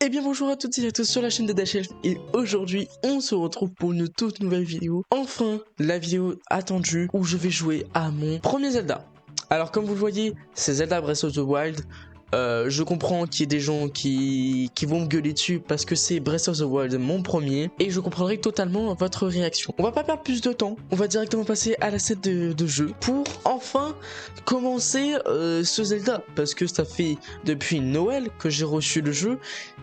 Eh bien bonjour à toutes et à tous sur la chaîne de Dashelf et aujourd'hui on se retrouve pour une toute nouvelle vidéo. Enfin la vidéo attendue où je vais jouer à mon premier Zelda. Alors comme vous le voyez c'est Zelda Breath of the Wild. Je comprends qu'il y ait des gens qui vont me gueuler dessus parce que c'est Breath of the Wild mon premier et je comprendrai totalement votre réaction. On va pas perdre plus de temps, on va directement passer à la scène de jeu pour enfin commencer ce Zelda parce que ça fait depuis Noël que j'ai reçu le jeu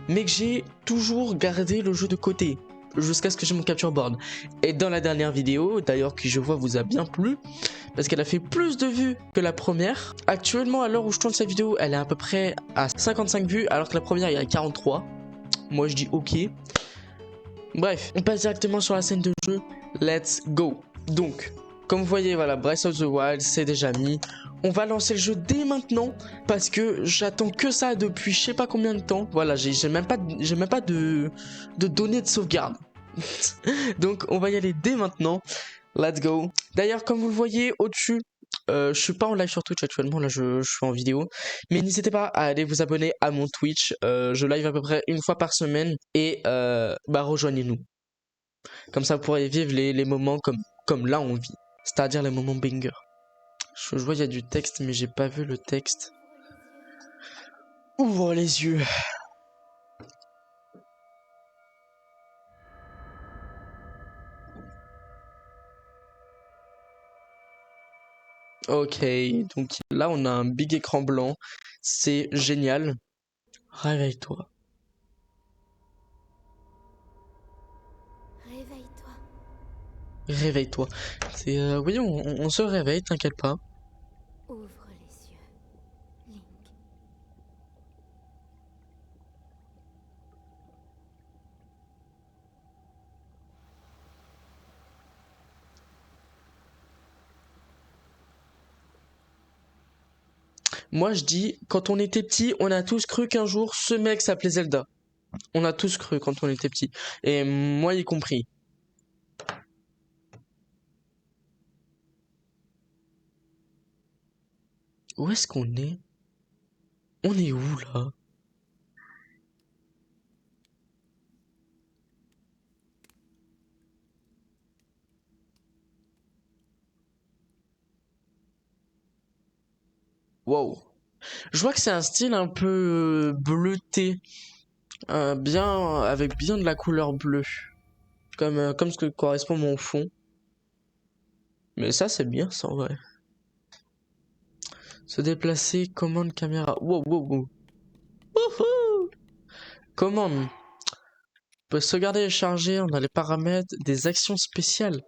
mais que j'ai toujours gardé le jeu de côté jusqu'à ce que j'ai mon capture board. Et dans la dernière vidéo, d'ailleurs qui je vois vous a bien plu, parce qu'elle a fait plus de vues que la première. Actuellement à l'heure où je tourne cette vidéo, elle est à peu près à 55 vues, alors que la première il y a 43. Moi je dis ok. Bref, on passe directement sur la scène de jeu, let's go. Donc, comme vous voyez, voilà, Breath of the Wild, c'est déjà mis. On va lancer le jeu dès maintenant parce que j'attends que ça depuis je sais pas combien de temps. Voilà, j'ai même pas de données de sauvegarde. Donc on va y aller dès maintenant. Let's go. D'ailleurs, comme vous le voyez au-dessus, je suis pas en live sur Twitch actuellement, là je suis en vidéo. Mais n'hésitez pas à aller vous abonner à mon Twitch. Je live à peu près une fois par semaine et bah rejoignez-nous. Comme ça vous pourrez vivre les moments comme là on vit. C'est-à-dire les moments banger. Je vois il y a du texte mais j'ai pas vu le texte. Ouvre les yeux. Ok, donc là on a un big écran blanc. C'est génial. Réveille-toi. Réveille-toi. Réveille-toi. C'est oui, on se réveille, t'inquiète pas. Ouvre les yeux, Link. Moi je dis, quand on était petit, on a tous cru qu'un jour ce mec s'appelait Zelda. On a tous cru quand on était petit. Et moi y compris. Où est-ce qu'on est? On est où là? Wow. Je vois que c'est un style un peu bleuté. Bien, avec bien de la couleur bleue. Comme ce que correspond mon fond. Mais ça c'est bien ça en vrai. Se déplacer, commande caméra. Wow, wow, wow. Wouhou! Commande. On peut sauvegarder et charger, on a les paramètres des actions spéciales.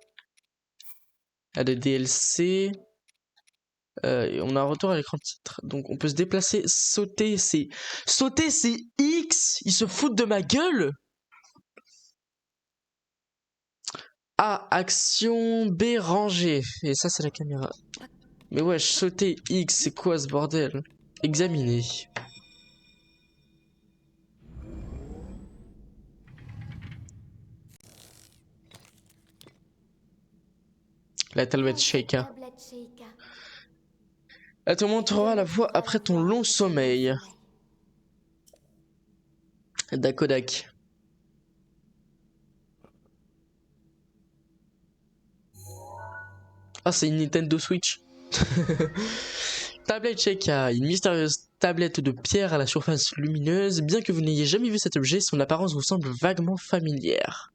Il y a des DLC. Et on a un retour à l'écran titre. Donc on peut se déplacer, sauter, c'est... Sauter, c'est X! Ils se foutent de ma gueule! A, action, B, ranger. Et ça, c'est la caméra. Mais ouais, sauter X, c'est quoi ce bordel? Examiner. La tablette Sheikah. Tablette Sheikah. Elle te montrera la voie après ton long sommeil. Dakodak. Ah, c'est une Nintendo Switch. Tablette Sheikah, une mystérieuse tablette de pierre à la surface lumineuse. Bien que vous n'ayez jamais vu cet objet, son apparence vous semble vaguement familière.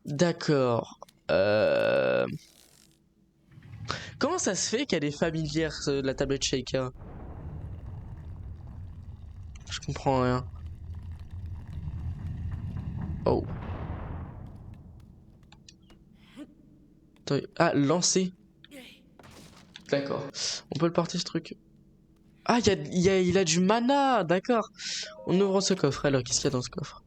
D'accord. Comment ça se fait qu'elle est familière, la tablette Sheikah? Je comprends rien. Oh. Ah, lancer. D'accord. On peut le porter ce truc. Ah, il a du mana, d'accord. On ouvre ce coffre. Alors, qu'est-ce qu'il y a dans ce coffre?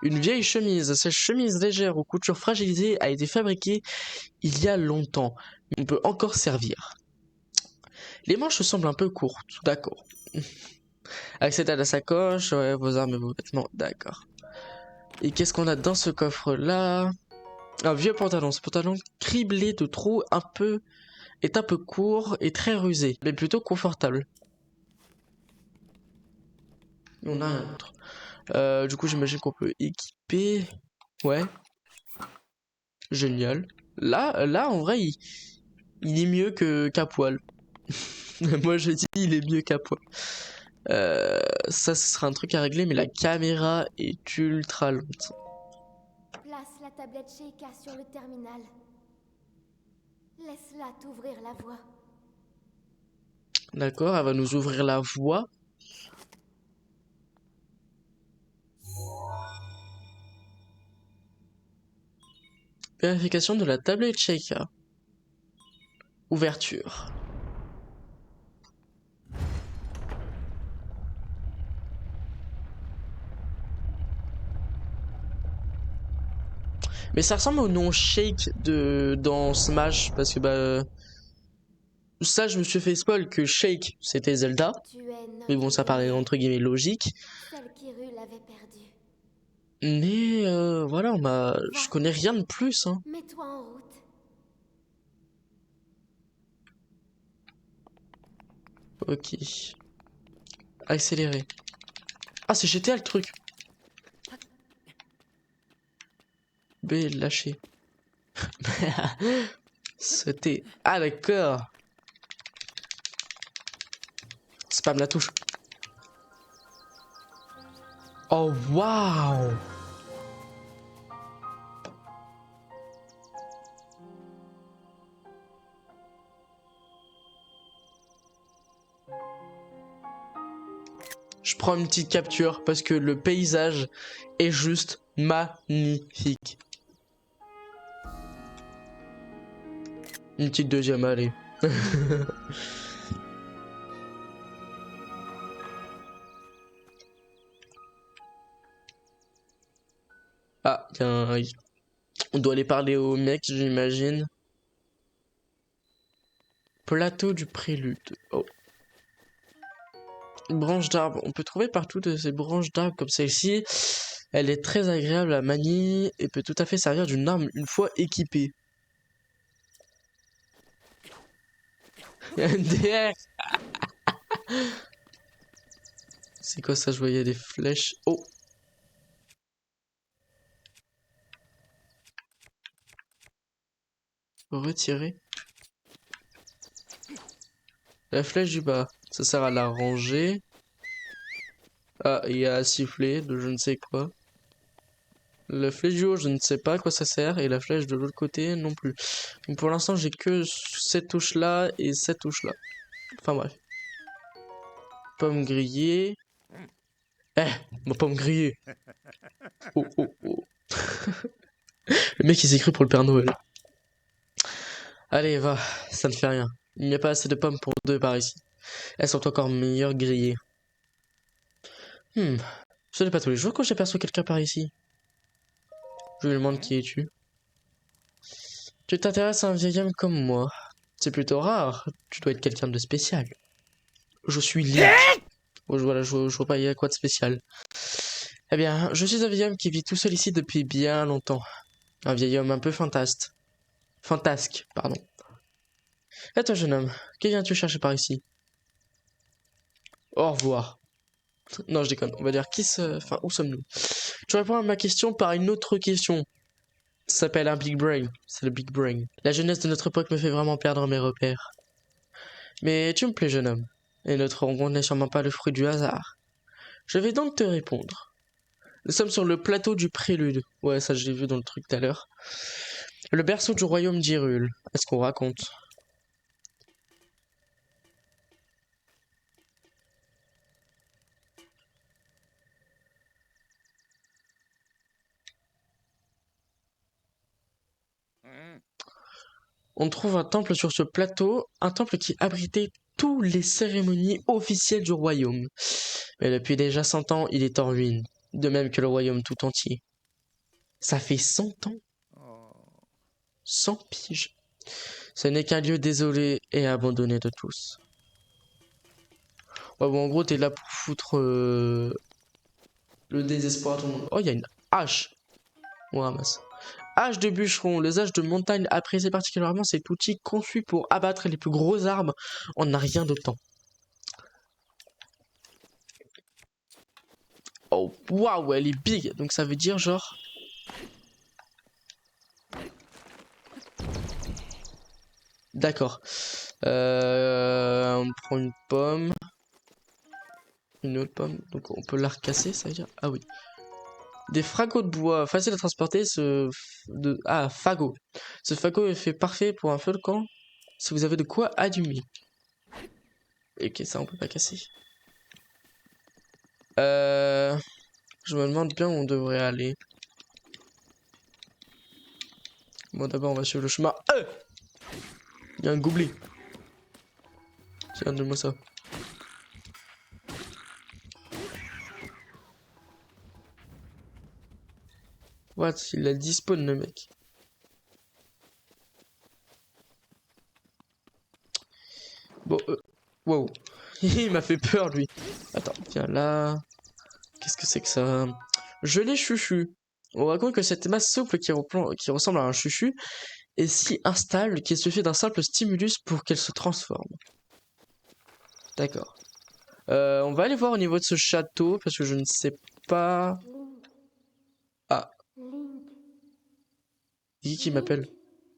Une vieille chemise. Cette chemise légère aux coutures fragilisées a été fabriquée il y a longtemps. On peut encore servir. Les manches semblent un peu courtes, d'accord. Accéder à la sacoche, ouais, vos armes et vos vêtements, d'accord. Et qu'est-ce qu'on a dans ce coffre-là? Un vieux pantalon. Ce pantalon criblé de trous est un peu court et très rusé, mais plutôt confortable. Et on a rien d'autre. Du coup, j'imagine qu'on peut équiper. Ouais. Génial. Là, en vrai, il est mieux qu'à poil. Moi, je dis, il est mieux qu'à poil. Ça, ce sera un truc à régler, mais la caméra est ultra lente. Place la tablette Sheikah sur le terminal. Laisse-la t'ouvrir la voie. D'accord, elle va nous ouvrir la voie. Vérification de la tablette Sheikah. Ouverture. Mais ça ressemble au nom Shake dans Smash, parce que bah... Ça, je me suis fait spoil que Shake, c'était Zelda. Tu es Mais notre bon, ça paraît dernière, entre guillemets logique. celle qu'Hyrule avait perdue. Mais voilà, Va, je connais rien de plus. Hein. mets-toi en route. Ok. Accélérer. Ah, c'est GTA le truc. B, lâcher. C'était. Ah, d'accord. Spam la touche. Oh, waouh! Je prends une petite capture parce que le paysage est juste magnifique. Une petite deuxième, allez. Ah, on doit aller parler au mec, j'imagine. Plateau du prélude. Oh. Branche d'arbre. On peut trouver partout de ces branches d'arbre comme celle-ci. Elle est très agréable à manier et peut tout à fait servir d'une arme une fois équipée. Il y a un DR. C'est quoi ça? Je voyais des flèches. Oh. Retirer. La flèche du bas. Ça sert à la ranger. Ah, il y a à siffler de je ne sais quoi. La flèche du haut, je ne sais pas à quoi ça sert. Et la flèche de l'autre côté, non plus. Donc pour l'instant, j'ai que cette touche-là et cette touche-là. Enfin bref. Pomme grillée. Eh, ma pomme grillée. Oh, oh, oh. Le mec, il s'est cru pour le Père Noël. Allez, va, ça ne fait rien. Il n'y a pas assez de pommes pour deux par ici. Elles sont encore meilleures grillées. Ce n'est pas tous les jours que j'aperçois quelqu'un par ici. Je lui demande qui es-tu. Tu t'intéresses à un vieil homme comme moi. C'est plutôt rare. Tu dois être quelqu'un de spécial. Je suis Link. Oh, voilà, je vois pas il y a quoi de spécial. Eh bien, je suis un vieil homme qui vit tout seul ici depuis bien longtemps. Un vieil homme un peu fantasque. Fantasque, pardon. Et toi, jeune homme, que viens-tu chercher par ici? Au revoir. Non, je déconne. On va dire enfin, où sommes-nous? Tu réponds à ma question par une autre question. Ça s'appelle un big brain. C'est le big brain. La jeunesse de notre époque me fait vraiment perdre mes repères. Mais tu me plais, jeune homme. Et notre rencontre n'est sûrement pas le fruit du hasard. Je vais donc te répondre. Nous sommes sur le plateau du prélude. Ouais, ça je l'ai vu dans le truc tout à l'heure. Le berceau du royaume d'Hyrule. Est-ce qu'on raconte? On trouve un temple sur ce plateau, un temple qui abritait toutes les cérémonies officielles du royaume. Mais depuis déjà 100 ans, il est en ruine, de même que le royaume tout entier. Ça fait 100 ans? 100 piges. Ce n'est qu'un lieu désolé et abandonné de tous. Ouais, bon, en gros, t'es là pour foutre le désespoir à tout le monde. Oh, il y a une hache. On ramasse. Hache de bûcheron. Les haches de montagne apprécient particulièrement cet outil conçu pour abattre les plus gros arbres en un rien de temps. Waouh, elle est big. Donc ça veut dire genre... D'accord. On prend une pomme. Une autre pomme. Donc on peut la recasser, ça veut dire... Ah oui. Des fagots de bois. Facile à transporter. Ah, fagot. Ce fagot est fait parfait pour un feu de camp. Si vous avez de quoi allumer. Ok, ça on peut pas casser. Je me demande bien où on devrait aller. Bon, d'abord on va suivre le chemin. Il y a un gobelet. Tiens, donne-moi ça. What? Il a dispawn le mec. Bon, wow. Il m'a fait peur lui. Attends, viens là. Qu'est-ce que c'est que ça? Gelée chuchu. On raconte que cette masse souple qui ressemble à un chuchu est si instable qu'il suffit d'un simple stimulus pour qu'elle se transforme. D'accord. On va aller voir au niveau de ce château parce que je ne sais pas. Link. Ah, Link. qui m'appelle?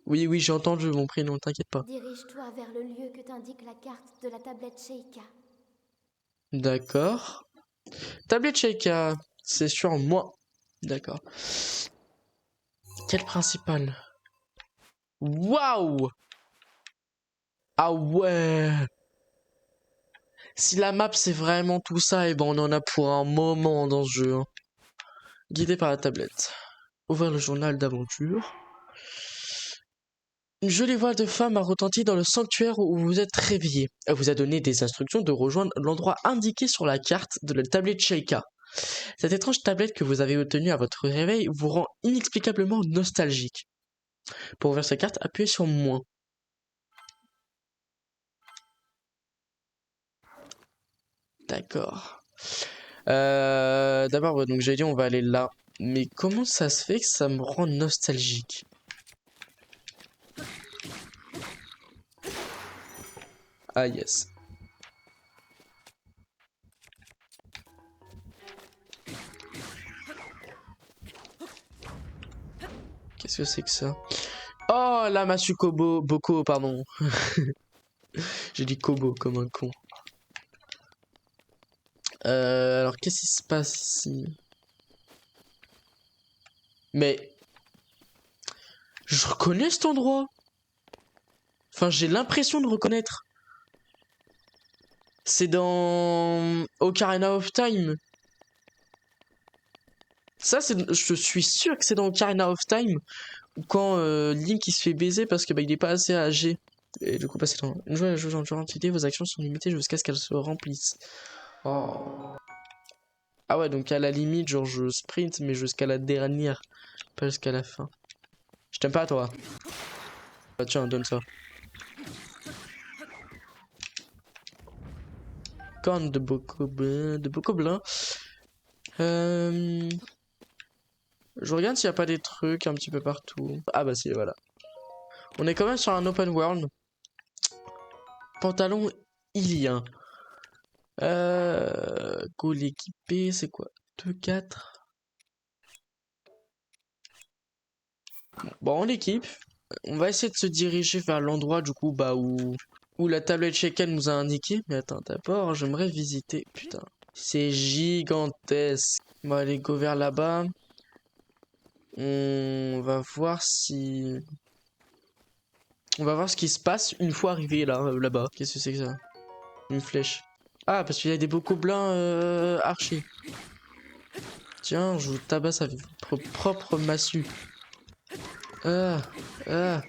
Oui, oui, j'ai entendu mon prénom, t'inquiète pas. Dirige-toi vers le lieu que t'indique la carte de la tablette Sheikah. D'accord. Tablette Sheikah, c'est sur moi. D'accord. Quel principal? Waouh! Ah ouais! Si la map c'est vraiment tout ça, et ben on en a pour un moment dans ce jeu. Hein. Guidé par la tablette. Ouvrir le journal d'aventure. Une jolie voix de femme a retenti dans le sanctuaire où vous êtes réveillé. Elle vous a donné des instructions de rejoindre l'endroit indiqué sur la carte de la tablette Sheikah. Cette étrange tablette que vous avez obtenue à votre réveil vous rend inexplicablement nostalgique. Pour ouvrir cette carte, appuyez sur moins. D'accord. D'abord, ouais, donc j'ai dit on va aller là. Mais comment ça se fait que ça me rend nostalgique? Ah yes. Qu'est-ce que c'est que ça? Oh, la massue Kobo, Boko, pardon. J'ai dit Kobo comme un con. Alors qu'est-ce qui se passe ici? Mais je reconnais cet endroit. Enfin, j'ai l'impression de reconnaître. C'est dans Ocarina of Time. Ça, je suis sûr que c'est dans Ocarina of Time. Quand Link il se fait baiser parce que il est pas assez âgé. Et du coup, passer dans une joie à jouer en entité, vos actions sont limitées jusqu'à ce qu'elles se remplissent. Oh. Ah ouais, donc à la limite, genre je sprint, mais jusqu'à la dernière, pas jusqu'à la fin. Je t'aime pas, toi. Ah, tiens, donne ça. Corne de Bocoblin. Je regarde s'il n'y a pas des trucs un petit peu partout. Ah bah si, voilà. On est quand même sur un open world. Pantalon ilien. Goal équipé, c'est quoi? 2-4. Bon, on l'équipe. On va essayer de se diriger vers l'endroit du coup bah où la tablette Sheikah nous a indiqué. Mais attends, d'abord, j'aimerais visiter. Putain, c'est gigantesque. On va aller go vers là-bas. On va voir si... On va voir ce qui se passe une fois arrivé là, là-bas. Qu'est-ce que c'est que ça? Une flèche. Ah, parce qu'il y a des bocoblins archers. Tiens, je vous tabasse avec votre propre massue. Ah, ah.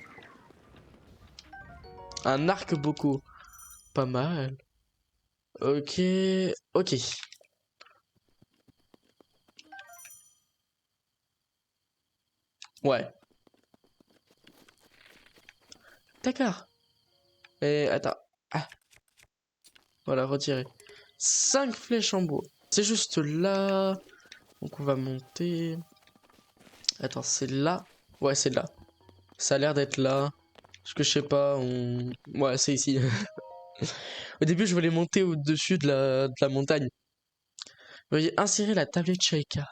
Un arc boco. Pas mal. Ok, ok. Ouais. D'accord. Et attends. Ah, voilà, retiré. 5 flèches en bois. C'est juste là. Donc on va monter. Attends, c'est là. Ouais, c'est là. Ça a l'air d'être là. Parce que je sais pas, on... Ouais, c'est ici. Au début, je voulais monter au-dessus de la montagne. Veuillez insérer la tablette Sheikah.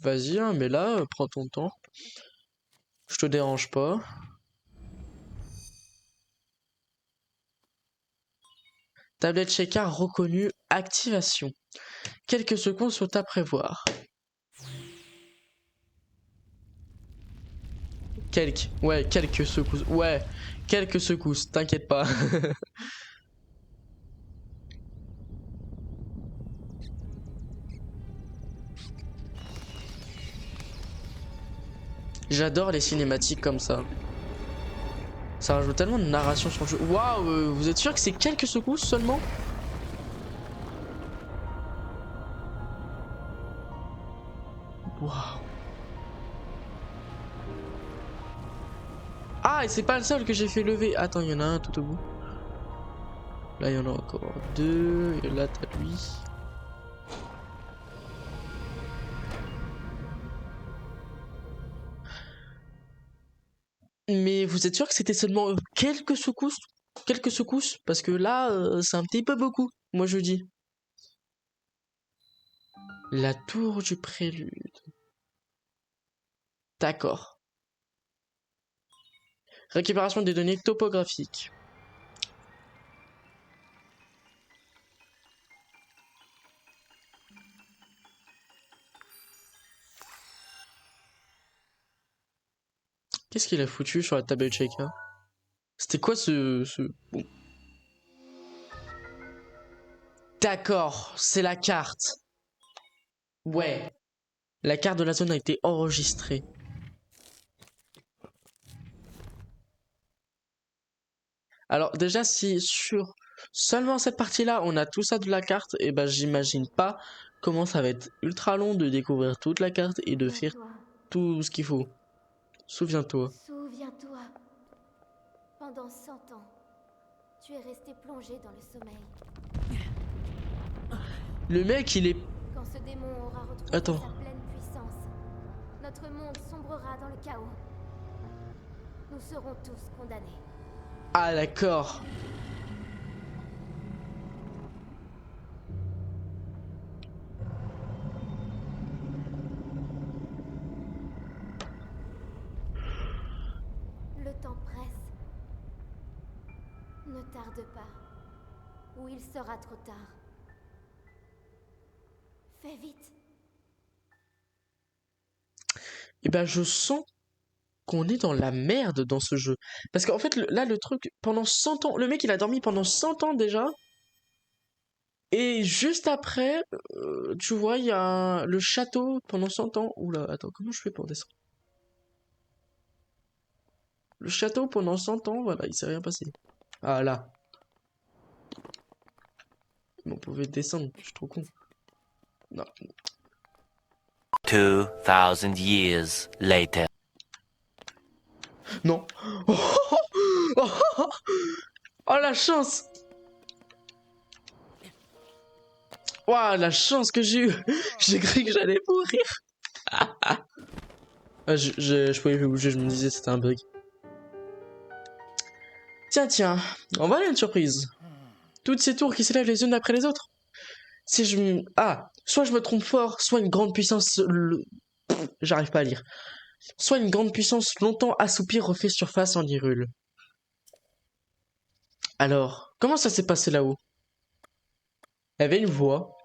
Vas-y, hein, mais là, prends ton temps. Je te dérange pas. Tablette Sheikah reconnue. Activation. Quelques secondes sont à prévoir. Quelques secousses. Ouais, quelques secousses, t'inquiète pas. J'adore les cinématiques comme ça. Ça rajoute tellement de narration sur le jeu. Waouh, vous êtes sûr que c'est quelques secousses seulement? Waouh. Ah, et c'est pas le seul que j'ai fait lever. Attends, il y en a un tout au bout. Là, il y en a encore deux. Et là, t'as lui. Mais vous êtes sûr que c'était seulement quelques secousses? Quelques secousses? Parce que là, c'est un petit peu beaucoup, moi je dis. La tour du prélude. D'accord. Récupération des données topographiques. Qu'est-ce qu'il a foutu sur la tablette Sheikah? C'était quoi ce... Bon. D'accord, c'est la carte. Ouais. La carte de la zone a été enregistrée. Alors déjà, si sur seulement cette partie-là, on a tout ça de la carte, et ben j'imagine pas comment ça va être ultra long de découvrir toute la carte et de faire tout ce qu'il faut. Souviens-toi. Souviens-toi. Pendant 100 ans, tu es resté plongé dans le sommeil. Le mec, il est... Quand ce démon aura retrouvé Attends. sa pleine puissance, notre monde sombrera dans le chaos. Nous serons tous condamnés. Ah d'accord. Le temps presse. Ne tarde pas, ou il sera trop tard. Fais vite. Et ben je sens qu'on est dans la merde dans ce jeu. Parce qu'en fait, là, le truc, pendant 100 ans, le mec, il a dormi pendant 100 ans déjà. Et juste après, tu vois, il y a le château pendant 100 ans. Oula, attends, comment je fais pour descendre? Le château pendant 100 ans, voilà, il s'est rien passé. Ah là. Mais on pouvait descendre, je suis trop con. Non. 2000 years later. Non. Oh la chance. Waouh, la chance que j'ai eue. J'ai cru que j'allais mourir. Ah, je pouvais plus bouger, je me disais c'était un bug. Tiens, on va aller à une surprise. Toutes ces tours qui s'élèvent les unes après les autres. Si je me... Ah, soit je me trompe fort, soit une grande puissance... J'arrive pas à lire. Soit une grande puissance longtemps assoupie refait surface en Hyrule. Alors, comment ça s'est passé là-haut? Il y avait une voix.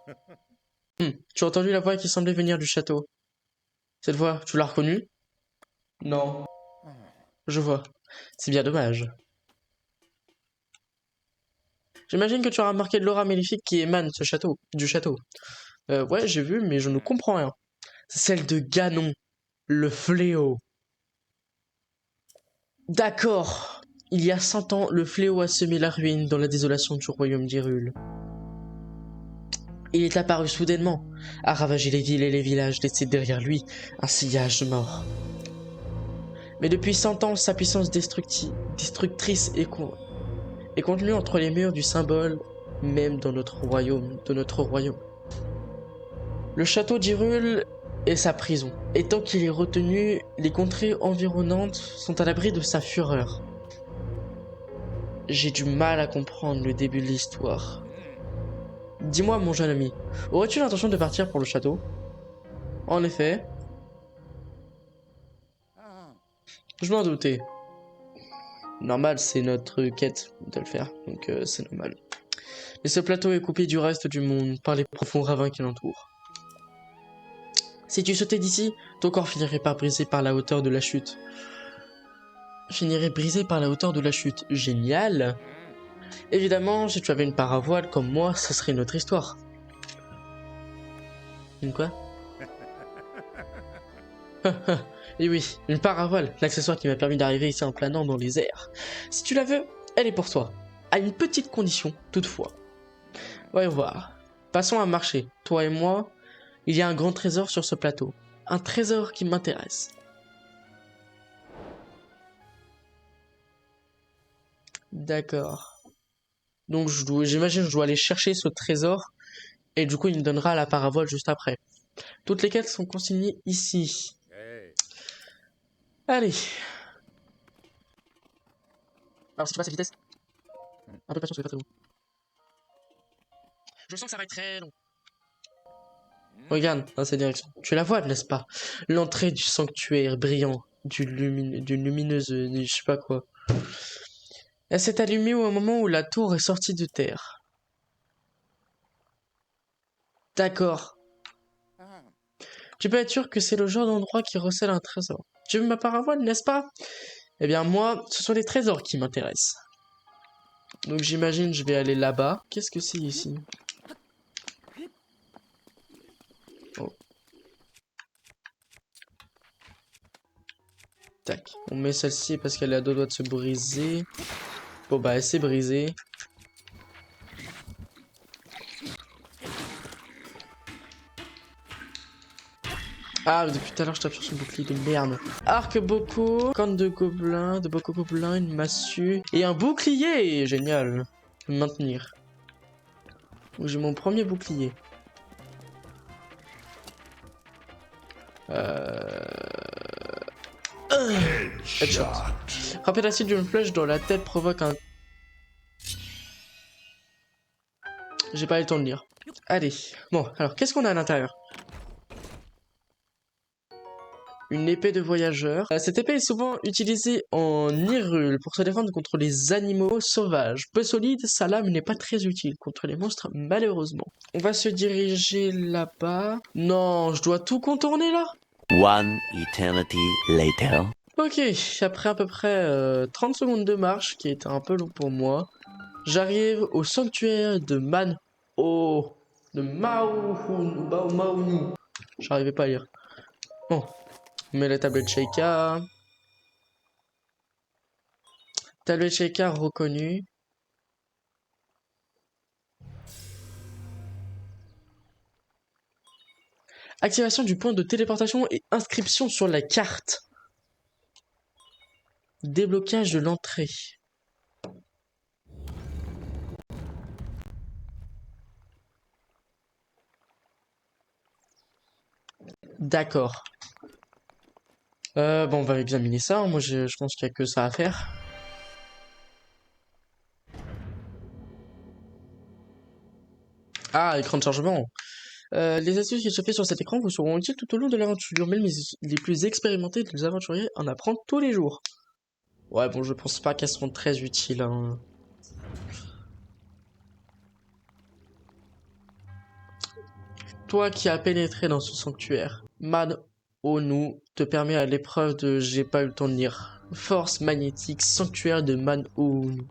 Tu as entendu la voix qui semblait venir du château. Cette voix, tu l'as reconnue? Non. Je vois. C'est bien dommage. J'imagine que tu as remarqué de l'aura maléfique qui émane du château. Ouais, j'ai vu, mais je ne comprends rien. C'est celle de Ganon, le fléau. D'accord. Il y a 100 ans, le fléau a semé la ruine dans la désolation du royaume d'Hyrule. Il est apparu soudainement, a ravagé les villes et les villages, laissé derrière lui un sillage de mort. Mais depuis 100 ans, sa puissance destructrice est contenue entre les murs du symbole, même dans notre royaume, Le château d'Hyrule est sa prison, et tant qu'il est retenu, les contrées environnantes sont à l'abri de sa fureur. j'ai du mal à comprendre le début de l'histoire. Dis-moi, mon jeune ami, aurais-tu l'intention de partir pour le château? En effet, je m'en doutais. Normal, c'est notre quête de le faire, donc c'est normal. Mais ce plateau est coupé du reste du monde par les profonds ravins qui l'entourent. Si tu sautais d'ici, ton corps finirait par briser par la hauteur de la chute. Finirait brisé par la hauteur de la chute. Génial! Évidemment, si tu avais une paravoile comme moi, ce serait une autre histoire. Une quoi? Et oui, une paravoile, l'accessoire qui m'a permis d'arriver ici en planant dans les airs. Si tu la veux, elle est pour toi. À une petite condition, toutefois. Voyons voir. Passons à marcher. Toi et moi, il y a un grand trésor sur ce plateau. Un trésor qui m'intéresse. D'accord. Donc j'imagine que je dois aller chercher ce trésor. Et du coup, il me donnera la parabole juste après. Toutes les quêtes sont consignées ici. Allez. Alors si tu passes à vitesse, un peu de patience, c'est pas très long. Je sens que ça va être très long. Regarde dans cette direction. Tu la vois, n'est-ce pas? L'entrée du sanctuaire brillant, d'une lumineuse, je sais pas quoi. Elle s'est allumée au moment où la tour est sortie de terre. D'accord. Tu peux être sûr que c'est le genre d'endroit qui recèle un trésor. Tu veux ma paravoile, n'est-ce pas? Eh bien moi, ce sont les trésors qui m'intéressent. Donc j'imagine je vais aller là-bas. Qu'est-ce que c'est ici? Oh. Tac. On met celle-ci parce qu'elle a deux doigts de se briser. Bon bah elle s'est brisée. Ah, depuis tout à l'heure je tape sur son bouclier de merde. Arc-boco, corne de gobelin, de boco gobelin, une massue et un bouclier. Génial. Maintenir. J'ai mon premier bouclier. Headshot. Frapper la cible d'une flèche dans la tête provoque un... J'ai pas eu le temps de lire. Allez. Bon, alors qu'est-ce qu'on a à l'intérieur? Une épée de voyageur. Cette épée est souvent utilisée en Hyrule pour se défendre contre les animaux sauvages. Peu solide, sa lame n'est pas très utile contre les monstres malheureusement. On va se diriger là-bas. Non, je dois tout contourner là? One eternity later. Ok, après à peu près 30 secondes de marche, qui était un peu long pour moi, j'arrive au sanctuaire de de Maunu. J'arrivais pas à lire. Bon. On met la tablette Sheikah. Tablette Sheikah reconnue. Activation du point de téléportation et inscription sur la carte. Déblocage de l'entrée. D'accord. Bon, on va examiner ça. Moi, je pense qu'il n'y a que ça à faire. Ah, écran de chargement. Les astuces qui se fait sur cet écran vous seront utiles tout au long de l'aventure. Même les plus expérimentés des aventuriers en apprennent tous les jours. Ouais, bon, je pense pas qu'elles seront très utiles. Hein. Toi qui as pénétré dans ce sanctuaire, Man Onu te permet à l'épreuve de... J'ai pas eu le temps de lire. Force magnétique, sanctuaire de Man Onu.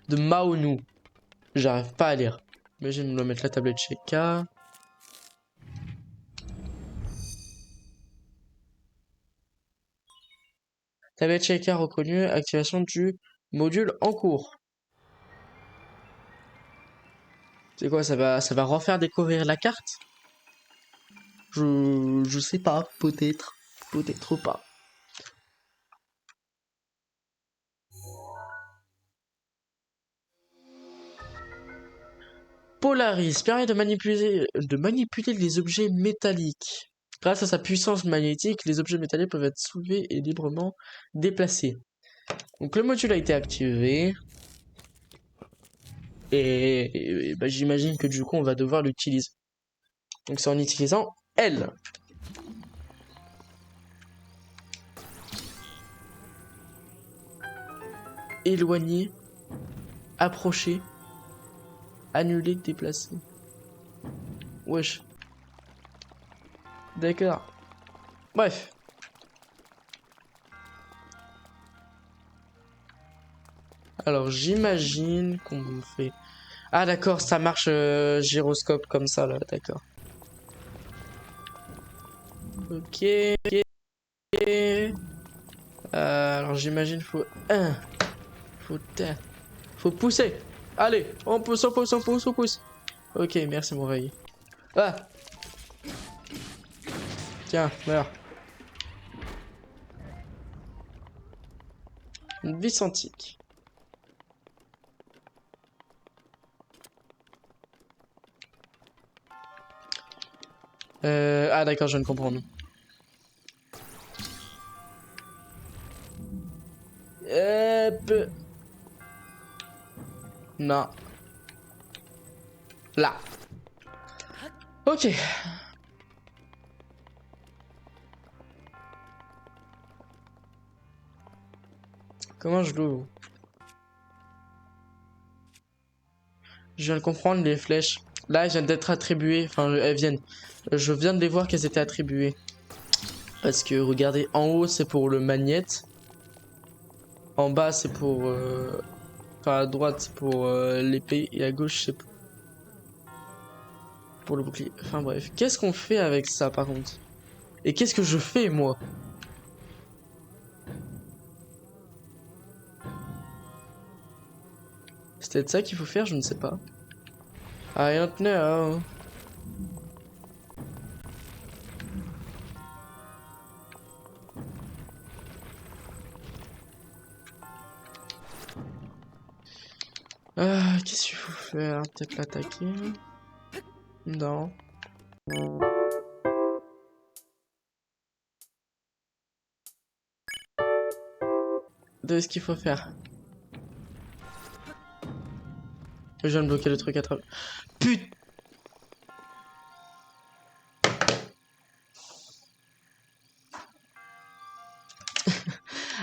De Maonu. J'arrive pas à lire. Mais je vais me mettre la tablette chez K. Tablette chez K reconnue. Activation du module en cours. C'est quoi, ça va refaire découvrir la carte? Je sais pas, peut-être. Peut-être pas. Polaris permet de manipuler les objets métalliques. Grâce à sa puissance magnétique, les objets métalliques peuvent être soulevés et librement déplacés. Donc le module a été activé. Et bah, j'imagine que du coup, on va devoir l'utiliser. Donc c'est en utilisant L. Éloigner, approcher, annuler, déplacer. Wesh. D'accord. Bref. Alors j'imagine qu'on fait... Ah d'accord, ça marche gyroscope comme ça là, d'accord. Ok. Alors j'imagine faut... Faut pousser. Allez, on pousse, on pousse, on pousse, on pousse. Ok, merci mon rey. Ah. Tiens, meurs. Une vis antique. Ah d'accord, je viens de comprendre. Hop. Non. Là. Ok. Comment je l'ouvre? Je viens de comprendre les flèches. Là, elles viennent d'être attribuées. Enfin, elles viennent. Je viens de les voir qu'elles étaient attribuées. Parce que regardez, en haut c'est pour le magnète. En bas c'est pour... Enfin à droite c'est pour l'épée. Et à gauche c'est pour le bouclier. Enfin bref. Qu'est-ce qu'on fait avec ça par contre? Et qu'est-ce que je fais moi? C'est peut-être ça qu'il faut faire, je ne sais pas. I don't know. Qu'est-ce qu'il faut faire? Peut-être l'attaquer? Non. De ce qu'il faut faire. Je viens de bloquer le truc à travers. Putain.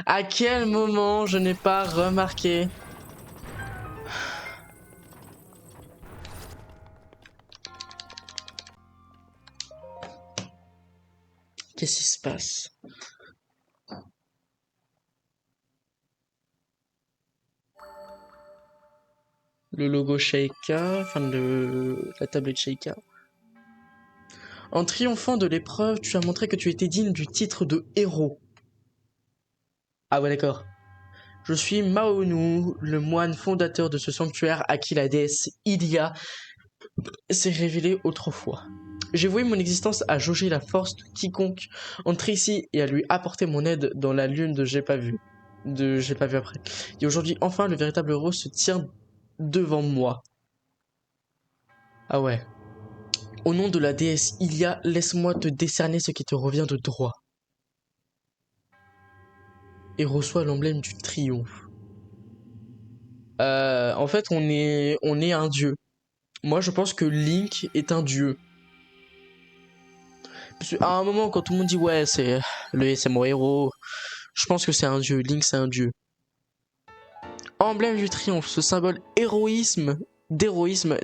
À quel moment je n'ai pas remarqué? Qu'est-ce qui se passe? Le logo Sheikah, enfin la tablette Sheikah. En triomphant de l'épreuve, tu as montré que tu étais digne du titre de héros. Ah ouais d'accord. Je suis Maonu, le moine fondateur de ce sanctuaire à qui la déesse Ilia s'est révélée autrefois. J'ai voué mon existence à jauger la force de quiconque entre ici et à lui apporter mon aide dans la lune de J'ai pas vu. De J'ai pas vu après. Et aujourd'hui, enfin, le véritable héros se tient devant moi. Ah ouais. Au nom de la déesse Ilia, laisse-moi te décerner ce qui te revient de droit. Et reçois l'emblème du triomphe. En fait, on est un dieu. Moi, je pense que Link est un dieu. Parce qu'à un moment, quand tout le monde dit ouais, c'est mon héros, je pense que c'est un dieu. Link, c'est un dieu. Emblème du triomphe, ce symbole d'héroïsme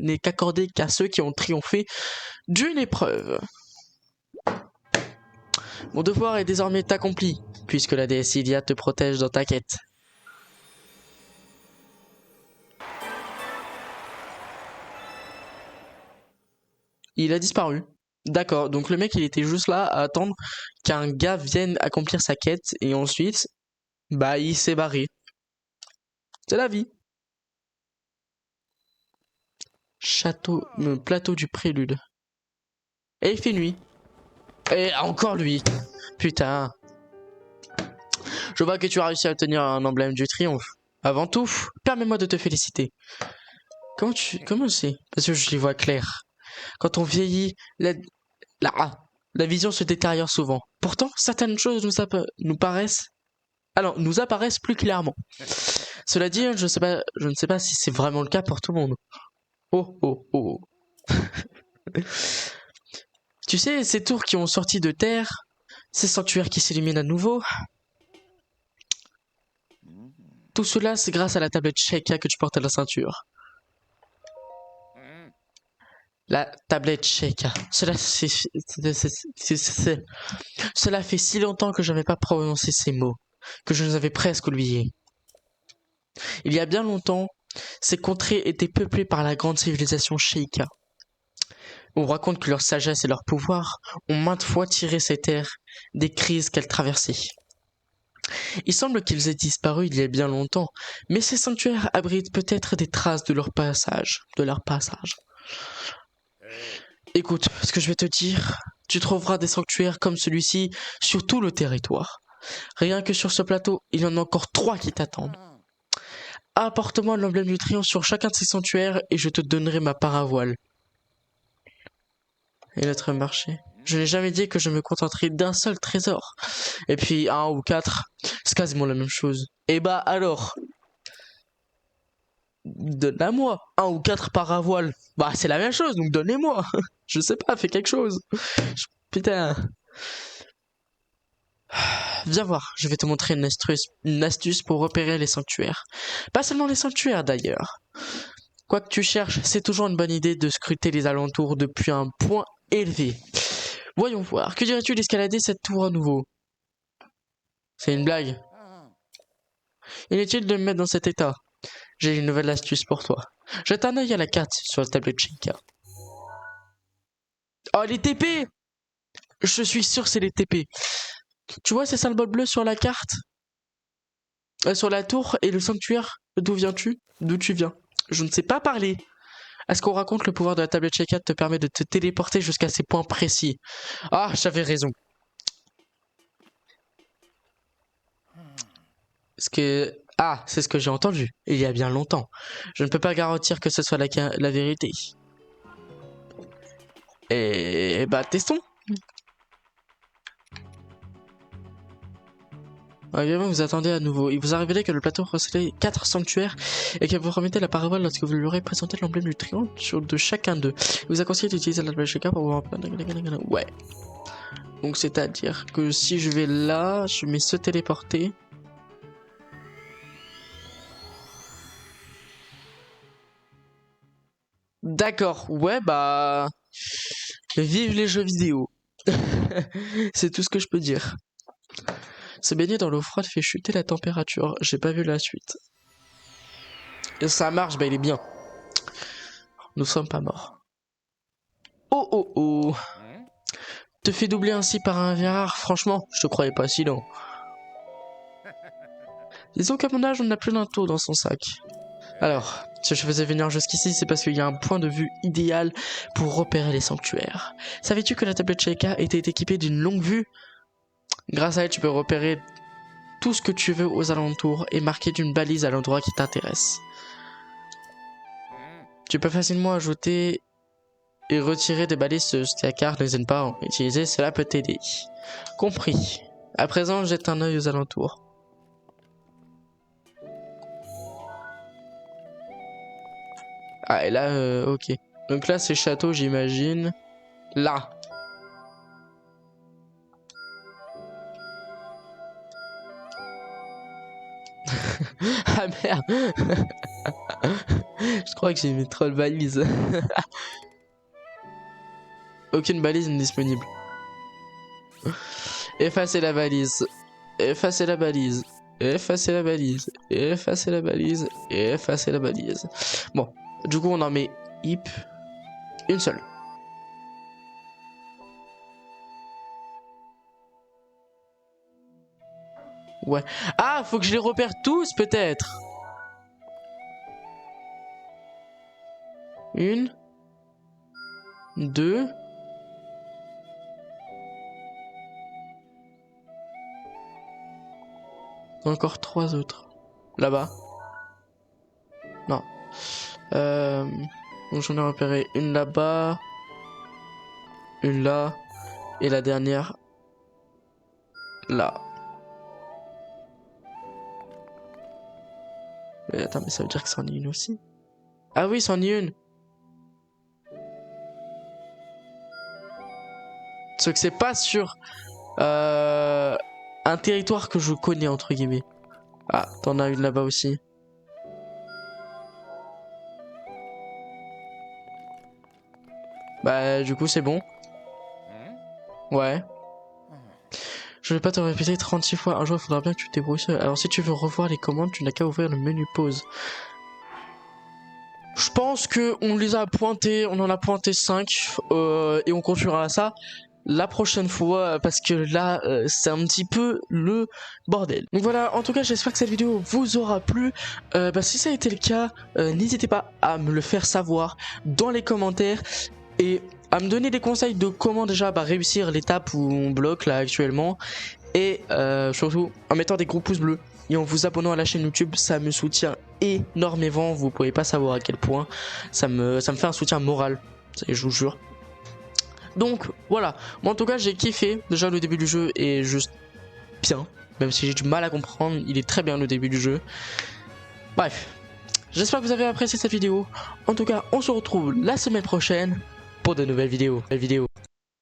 n'est qu'accordé qu'à ceux qui ont triomphé d'une épreuve. Mon devoir est désormais accompli, puisque la déesse Ilia te protège dans ta quête. Il a disparu. D'accord, donc le mec il était juste là à attendre qu'un gars vienne accomplir sa quête et ensuite, bah il s'est barré. C'est la vie. Plateau du prélude. Et il fait nuit. Et encore lui. Putain. Je vois que tu as réussi à obtenir un emblème du triomphe. Avant tout, permets-moi de te féliciter. Comment c'est? Parce que je les vois clairs. Quand on vieillit, la vision se détériore souvent. Pourtant, certaines choses nous apparaissent plus clairement. Cela dit, je ne sais pas si c'est vraiment le cas pour tout le monde. Oh, oh, oh. Tu sais, ces tours qui ont sorti de terre, ces sanctuaires qui s'illuminent à nouveau, tout cela, c'est grâce à la tablette Sheikah que tu portes à la ceinture. La tablette Sheikah. Cela fait si longtemps que je n'avais pas prononcé ces mots, que je les avais presque oubliés. Il y a bien longtemps, ces contrées étaient peuplées par la grande civilisation Sheikah. On raconte que leur sagesse et leur pouvoir ont maintes fois tiré ces terres des crises qu'elles traversaient. Il semble qu'ils aient disparu il y a bien longtemps, mais ces sanctuaires abritent peut-être des traces de leur passage. Écoute, ce que je vais te dire, tu trouveras des sanctuaires comme celui-ci sur tout le territoire. Rien que sur ce plateau, il y en a encore 3 qui t'attendent. Apporte-moi l'emblème du triomphe sur chacun de ces sanctuaires et je te donnerai ma paravoile. Et notre marché. Je n'ai jamais dit que je me contenterais d'un seul trésor. Et puis 1 ou 4, c'est quasiment la même chose. Et bah alors, donne-la-moi. 1 ou 4 paravoiles. Bah c'est la même chose, donc donnez-moi. Je sais pas, fais quelque chose. Putain. Viens voir, je vais te montrer une astuce pour repérer les sanctuaires. Pas seulement les sanctuaires d'ailleurs. Quoi que tu cherches, c'est toujours une bonne idée de scruter les alentours depuis un point élevé. Voyons voir, que dirais-tu d'escalader cette tour à nouveau? C'est une blague. Inutile de me mettre dans cet état. J'ai une nouvelle astuce pour toi. Jette un œil à la carte sur la tablette Sheikah. Oh, les TP! Je suis sûr que c'est les TP. Tu vois ces symboles bleus sur la carte? Sur la tour et le sanctuaire? D'où viens-tu? D'où tu viens? Je ne sais pas parler. Est-ce qu'on raconte le pouvoir de la tablette Sheikah te permet de te téléporter jusqu'à ces points précis? Ah, j'avais raison. C'est ce que j'ai entendu, il y a bien longtemps. Je ne peux pas garantir que ce soit la vérité. Et bah, testons. Évidemment, vous attendez à nouveau. Il vous a révélé que le plateau recélait 4 sanctuaires et que vous remettez la parabole lorsque vous lui aurez présenté l'emblème du triomphe de chacun d'eux. Il vous a conseillé d'utiliser la tablette Sheikah pour voir... Ouais. Donc, c'est-à-dire que si je vais là, je mets se téléporter. D'accord, ouais, bah... Vive les jeux vidéo. C'est tout ce que je peux dire. Se baigner dans l'eau froide fait chuter la température. J'ai pas vu la suite. Et ça marche, bah il est bien. Nous sommes pas morts. Oh oh oh. Te fais doubler ainsi par un Vérard, franchement, je te croyais pas si lent. Disons qu'à mon âge, on n'a plus d'un tour dans son sac. Alors, si je faisais venir jusqu'ici, c'est parce qu'il y a un point de vue idéal pour repérer les sanctuaires. Savais-tu que la tablette Sheikah était équipée d'une longue vue? Grâce à elle, tu peux repérer tout ce que tu veux aux alentours et marquer d'une balise à l'endroit qui t'intéresse. Tu peux facilement ajouter et retirer des balises sur ta carte, n'hésite pas à en utiliser, cela peut t'aider. Compris. À présent, jette un œil aux alentours. Ah, et là, ok. Donc là, c'est château, j'imagine. Là. Ah merde. Je crois que j'ai mis trop de balises. Aucune balise n'est disponible. Effacez la balise. Effacez la balise. Effacez la balise. Effacez la balise. Effacez la balise. Bon, du coup, on en met hip. Une seule. Ouais. Ah, faut que je les repère tous, peut-être. Une. Deux. Encore 3 autres. Là-bas. Non. Donc j'en ai repéré une là-bas. Une là. Et la dernière. Là. Attends, mais ça veut dire que c'en est une aussi. Ah oui, c'en est une. Sauf que c'est pas sur un territoire que je connais, entre guillemets. Ah, t'en as une là-bas aussi. Bah, du coup, c'est bon. Ouais. Je vais pas te répéter 36 fois. Un jour, il faudra bien que tu te débrouilles seul. Alors, si tu veux revoir les commandes, tu n'as qu'à ouvrir le menu pause. Je pense que on les a pointés. On en a pointé 5. Et on continuera ça la prochaine fois. Parce que là, c'est un petit peu le bordel. Donc voilà, en tout cas, j'espère que cette vidéo vous aura plu. Si ça a été le cas, n'hésitez pas à me le faire savoir dans les commentaires. Et à me donner des conseils de comment déjà réussir l'étape où on bloque là actuellement. Et surtout en mettant des gros pouces bleus et en vous abonnant à la chaîne YouTube, ça me soutient énormément. Vous pouvez pas savoir à quel point ça me fait un soutien moral, je vous jure. Donc voilà, moi en tout cas j'ai kiffé. Déjà le début du jeu est juste bien, même si j'ai du mal à comprendre, il est très bien le début du jeu. Bref, j'espère que vous avez apprécié cette vidéo. En tout cas on se retrouve la semaine prochaine pour de nouvelles vidéos.